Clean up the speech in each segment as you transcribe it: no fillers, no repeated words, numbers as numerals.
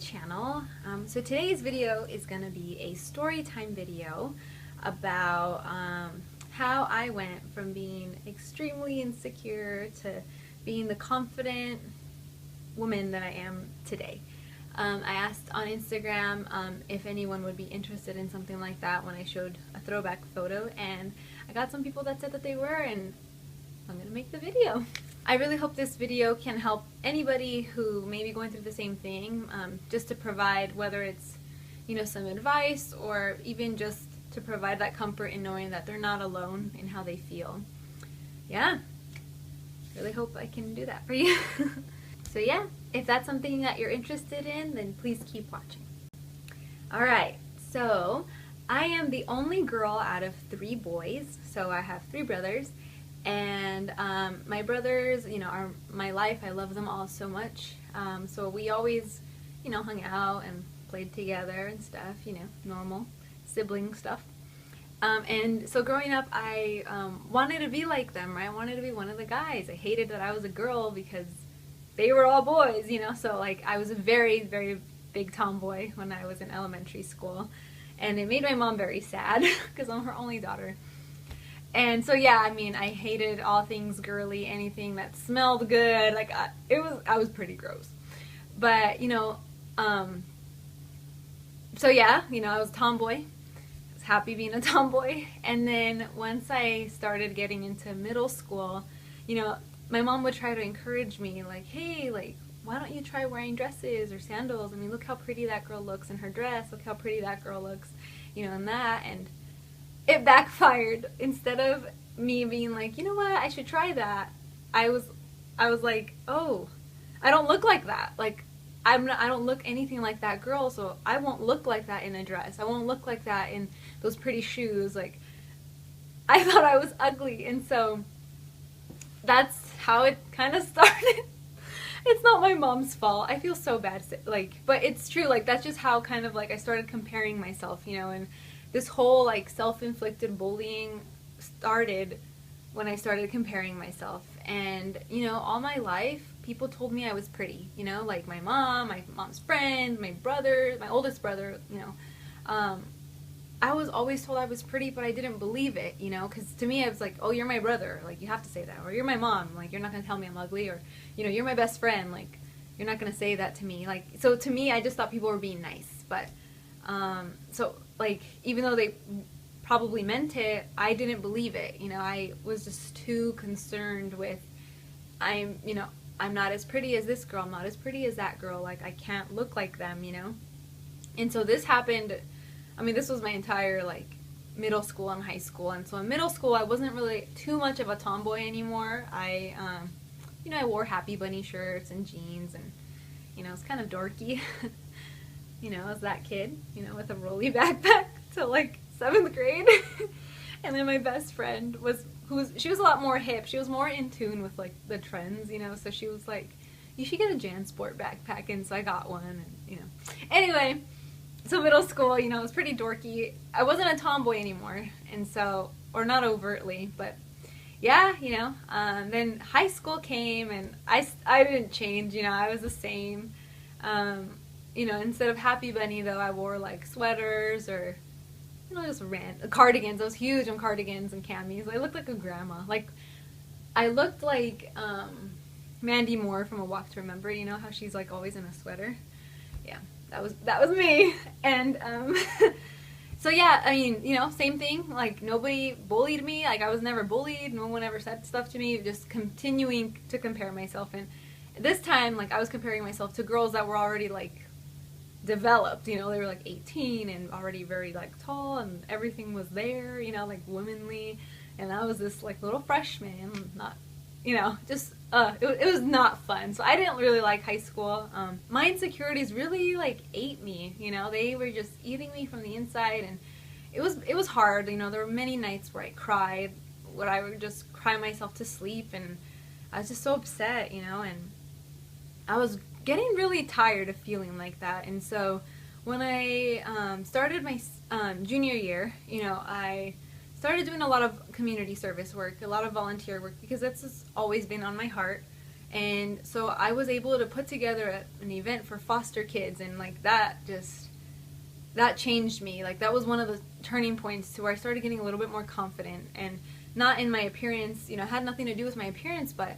channel. So today's video is going to be a story time video about how I went from being extremely insecure to being the confident woman that I am today. I asked on Instagram if anyone would be interested in something like that when I showed a throwback photo, and I got some people that said that they were, and I'm going to make the video. I really hope this video can help anybody who may be going through the same thing, just to provide, whether it's, some advice or even just to provide that comfort in knowing that they're not alone in how they feel. Yeah, really hope I can do that for you. So yeah, if that's something that you're interested in, then please keep watching. Alright, so I am the only girl out of 3 boys, so I have 3 brothers. And my brothers, are my life. I love them all so much. So we always, hung out and played together and stuff, normal sibling stuff. And so growing up, I wanted to be like them, right? I wanted to be one of the guys. I hated that I was a girl because they were all boys, So like I was a very, very big tomboy when I was in elementary school. And it made my mom very sad because I'm her only daughter. And so yeah, I hated all things girly, anything that smelled good. Like I was pretty gross. But so yeah, I was a tomboy. I was happy being a tomboy. And then once I started getting into middle school, my mom would try to encourage me, like, hey, like, why don't you try wearing dresses or sandals? Look how pretty that girl looks in her dress. Look how pretty that girl looks, in that. And it backfired. Instead of me being like, you know what, I should try that, I was like, oh, I don't look like that. Like, I don't look anything like that girl, so I won't look like that in a dress. I won't look like that in those pretty shoes. Like, I thought I was ugly, and so that's how it kind of started. It's not my mom's fault. I feel so bad, but it's true. Like, that's just how kind of like I started comparing myself, and this whole like self-inflicted bullying started when I started comparing myself. And all my life people told me I was pretty, like my mom's friend, my brother, my oldest brother, I was always told I was pretty, but I didn't believe it, because to me I was like, oh, you're my brother, like you have to say that, or you're my mom, like you're not gonna tell me I'm ugly, or you're my best friend, like you're not gonna say that to me. Like, so to me I just thought people were being nice, but so like even though they probably meant it, I didn't believe it. I was just too concerned with I'm not as pretty as this girl, I'm not as pretty as that girl, like I can't look like them, And so this happened, this was my entire like middle school and high school. And so in middle school I wasn't really too much of a tomboy anymore. I I wore Happy Bunny shirts and jeans, and it's kind of dorky. As that kid, with a rolly backpack till like 7th grade. And then my best friend she was a lot more hip. She was more in tune with like the trends, so she was like, you should get a JanSport backpack, and so I got one, and Anyway, so middle school, it was pretty dorky. I wasn't a tomboy anymore, and so, or not overtly, but yeah, then high school came, and I didn't change, I was the same. Instead of Happy Bunny, though, I wore like sweaters or, just cardigans. I was huge on cardigans and camis. I looked like a grandma. Like, I looked like Mandy Moore from A Walk to Remember. How she's like always in a sweater. Yeah, that was me. And so yeah, same thing. Like, nobody bullied me. Like, I was never bullied. No one ever said stuff to me. Just continuing to compare myself. And this time, like, I was comparing myself to girls that were already like developed, they were like 18 and already very like tall, and everything was there, like womanly, and I was this like little freshman, not, just it was not fun. So I didn't really like high school. My insecurities really like ate me, they were just eating me from the inside, and it was hard. There were many nights where I cried, where I would just cry myself to sleep, and I was just so upset, and I was getting really tired of feeling like that. And so when I started my junior year, I started doing a lot of community service work, a lot of volunteer work, because that's just always been on my heart. And so I was able to put together an event for foster kids, and like that changed me. Like that was one of the turning points to where I started getting a little bit more confident, and not in my appearance, you know, it had nothing to do with my appearance, but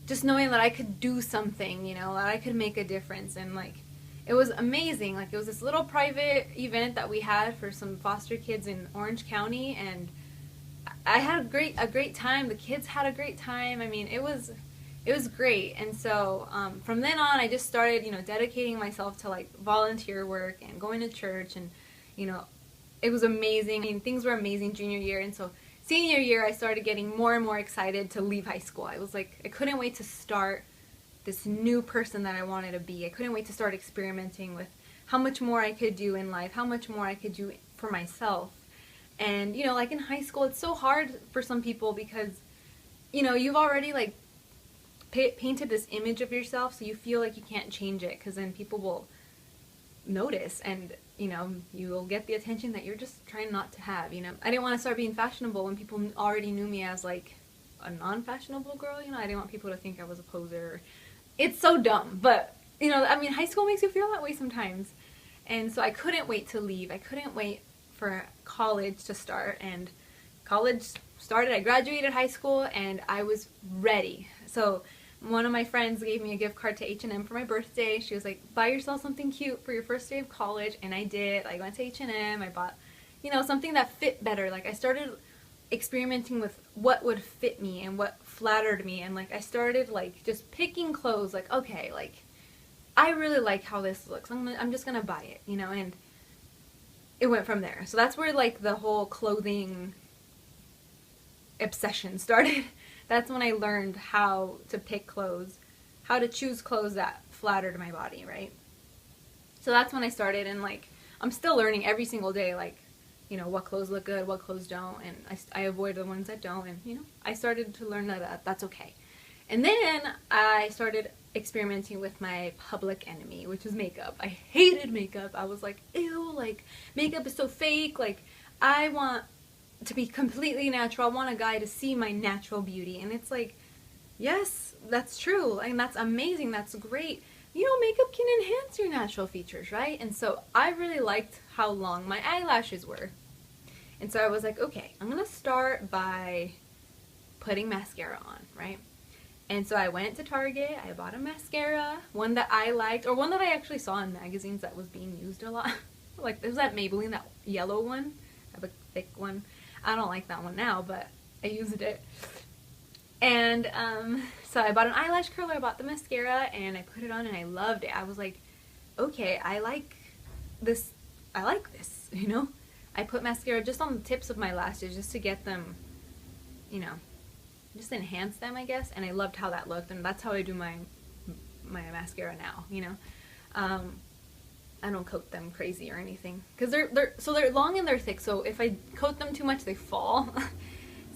just knowing that I could do something, you know, that I could make a difference. And like it was amazing. Like it was this little private event that we had for some foster kids in Orange County, and I had a great time. The kids had a great time. I mean, it was great. And so from then on, I just started, you know, dedicating myself to like volunteer work and going to church, and you know, it was amazing. I mean, things were amazing junior year, and so senior year, I started getting more and more excited to leave high school. I was like, I couldn't wait to start this new person that I wanted to be. I couldn't wait to start experimenting with how much more I could do in life, how much more I could do for myself. And, you know, like in high school, it's so hard for some people because, you know, you've already like painted this image of yourself, so you feel like you can't change it, because then people will notice, and you know, you will get the attention that you're just trying not to have, you know. I didn't want to start being fashionable when people already knew me as like a non-fashionable girl, you know. I didn't want people to think I was a poser. It's so dumb, but you know, I mean, high school makes you feel that way sometimes. And so I couldn't wait to leave. I couldn't wait for college to start, and college started. I graduated high school and I was ready. So one of my friends gave me a gift card to H&M for my birthday. She was like, buy yourself something cute for your first day of college. And I did. I went to H&M. I bought, you know, something that fit better. Like I started experimenting with what would fit me and what flattered me. And like I started like just picking clothes. Like, okay, like I really like how this looks. I'm just going to buy it, you know, and it went from there. So that's where like the whole clothing obsession started. That's when I learned how to pick clothes, how to choose clothes that flattered my body, right? So that's when I started, and like I'm still learning every single day, like, you know, what clothes look good, what clothes don't, and I avoid the ones that don't, and you know, I started to learn that that's okay. And then I started experimenting with my public enemy, which was makeup. I hated makeup. I was like, ew, like makeup is so fake. Like I want to be completely natural. I want a guy to see my natural beauty. And it's like, yes, that's true, and that's amazing, that's great. You know, makeup can enhance your natural features, right? And so I really liked how long my eyelashes were. And so I was like, okay, I'm gonna start by putting mascara on, right? And so I went to Target, I bought a mascara, one that I liked, or one that I actually saw in magazines that was being used a lot. Like, there's that Maybelline, that yellow one, I have a thick one. I don't like that one now, but I used it. And so I bought an eyelash curler, I bought the mascara, and I put it on and I loved it. I was like, okay, I like this, you know? I put mascara just on the tips of my lashes just to get them, you know, just enhance them, I guess. And I loved how that looked, and that's how I do my mascara now, you know? I don't coat them crazy or anything, because they're long and they're thick, so if I coat them too much they fall.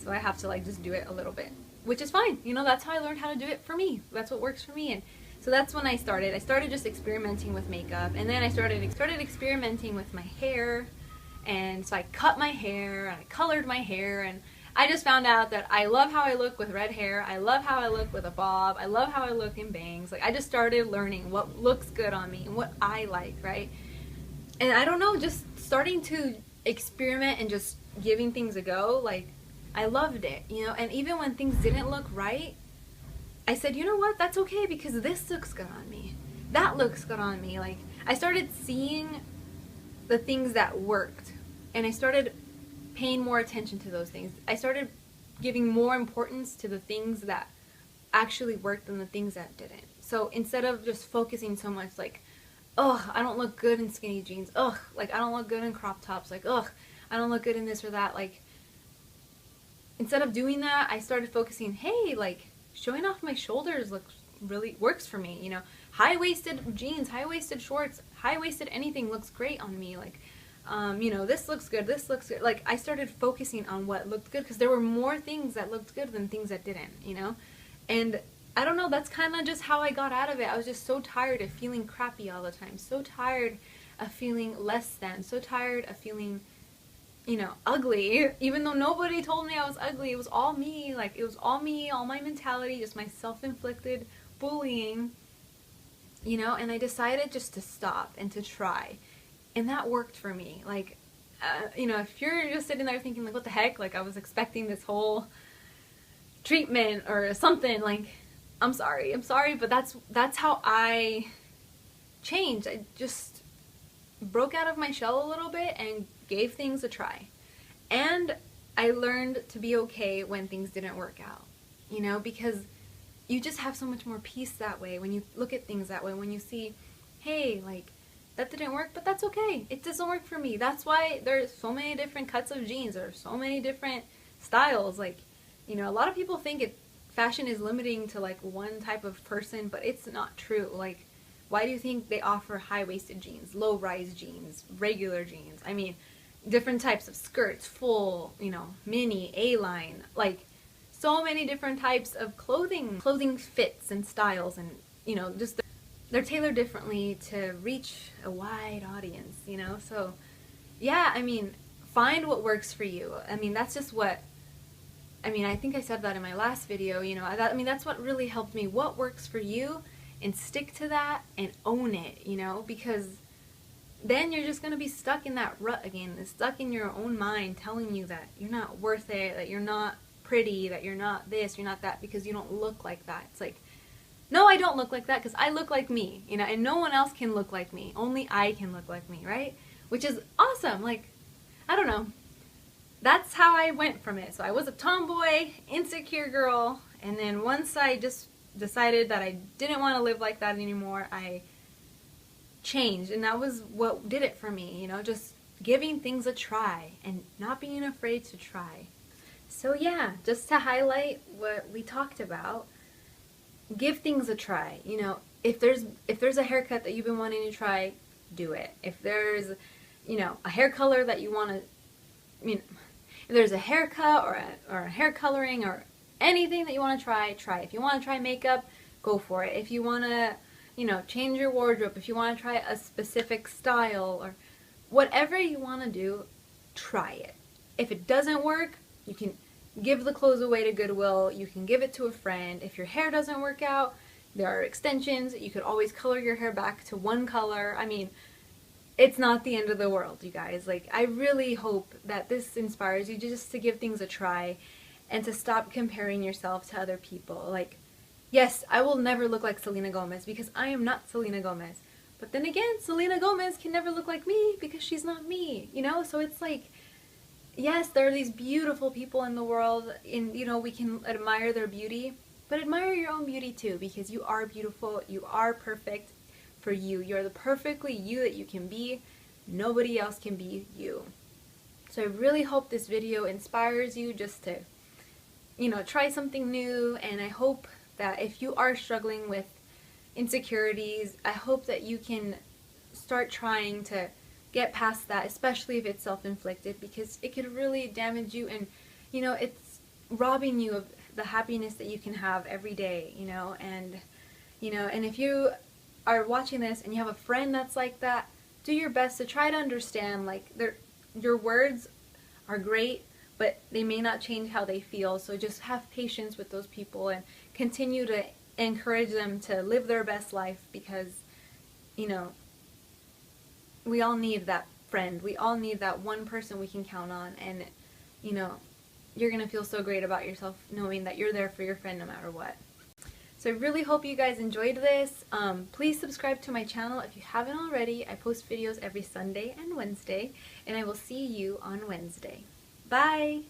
So I have to like just do it a little bit, which is fine, you know. That's how I learned how to do it for me. That's what works for me. And so that's when I started just experimenting with makeup, and then I started experimenting with my hair. And so I cut my hair and I colored my hair, and I just found out that I love how I look with red hair. I love how I look with a bob. I love how I look in bangs. Like, I just started learning what looks good on me and what I like, right? And I don't know, just starting to experiment and just giving things a go, like, I loved it, you know? And even when things didn't look right, I said, you know what? That's okay, because this looks good on me. That looks good on me. Like, I started seeing the things that worked, and I started paying more attention to those things. I started giving more importance to the things that actually worked than the things that didn't. So instead of just focusing so much like, ugh, I don't look good in skinny jeans, ugh, like I don't look good in crop tops, like, ugh, I don't look good in this or that, like, instead of doing that, I started focusing, hey, like, showing off my shoulders really works for me, you know. High-waisted jeans, high-waisted shorts, high-waisted anything looks great on me, like, you know, this looks good, this looks good. Like, I started focusing on what looked good, because there were more things that looked good than things that didn't, you know? And I don't know, that's kind of just how I got out of it. I was just so tired of feeling crappy all the time, so tired of feeling less than, so tired of feeling, you know, ugly, even though nobody told me I was ugly. It was all me, like, it was all me, all my mentality, just my self-inflicted bullying, you know, and I decided just to stop and to try. And that worked for me. Like, you know, if you're just sitting there thinking, like, what the heck? Like, I was expecting this whole treatment or something. Like, I'm sorry, but that's how I changed. I just broke out of my shell a little bit and gave things a try. And I learned to be okay when things didn't work out, you know, because you just have so much more peace that way when you look at things that way, when you see, hey, like, that didn't work, but that's okay. It doesn't work for me. That's why there's so many different cuts of jeans. There are so many different styles. Like, you know, a lot of people think fashion is limiting to like one type of person, but it's not true. Like, why do you think they offer high-waisted jeans, low-rise jeans, regular jeans? I mean, different types of skirts, full, you know, mini, A-line, like so many different types of clothing fits and styles, and, you know, just they're tailored differently to reach a wide audience, you know? So, yeah, I mean, find what works for you. I mean, that's just what, I mean, I think I said that in my last video, you know, I mean, that's what really helped me. What works for you, and stick to that and own it, you know? Because then you're just going to be stuck in that rut again, stuck in your own mind telling you that you're not worth it, that you're not pretty, that you're not this, you're not that, because you don't look like that. It's like, no, I don't look like that because I look like me, you know, and no one else can look like me. Only I can look like me, right? Which is awesome. Like, I don't know. That's how I went from it. So I was a tomboy, insecure girl, and then once I just decided that I didn't want to live like that anymore, I changed, and that was what did it for me, you know, just giving things a try and not being afraid to try. So yeah, just to highlight what we talked about, give things a try. You know, if there's a haircut that you've been wanting to try, do it. If there's, you know, a hair color that you want to, you know, if there's a haircut or a hair coloring or anything that you want to try, try. If you want to try makeup, go for it. If you want to, you know, change your wardrobe, if you want to try a specific style or whatever you want to do, try it. If it doesn't work, you can give the clothes away to Goodwill. You can give it to a friend. If your hair doesn't work out, there are extensions. You could always color your hair back to one color. I mean, it's not the end of the world, you guys. Like, I really hope that this inspires you just to give things a try and to stop comparing yourself to other people. Like, yes, I will never look like Selena Gomez because I am not Selena Gomez. But then again, Selena Gomez can never look like me because she's not me, you know? So it's like, yes, there are these beautiful people in the world, and, you know, we can admire their beauty, but admire your own beauty too, because you are beautiful, you are perfect for you. You're the perfectly you that you can be. Nobody else can be you. So I really hope this video inspires you just to, you know, try something new, and I hope that if you are struggling with insecurities, I hope that you can start trying to get past that, especially if it's self-inflicted, because it could really damage you, and, you know, it's robbing you of the happiness that you can have every day, you know. And, you know, and if you are watching this and you have a friend that's like that, do your best to try to understand, like, your words are great, but they may not change how they feel. So just have patience with those people and continue to encourage them to live their best life, because, you know, we all need that friend. We all need that one person we can count on, and, you know, you're going to feel so great about yourself knowing that you're there for your friend no matter what. So I really hope you guys enjoyed this. Please subscribe to my channel if you haven't already. I post videos every Sunday and Wednesday, and I will see you on Wednesday. Bye!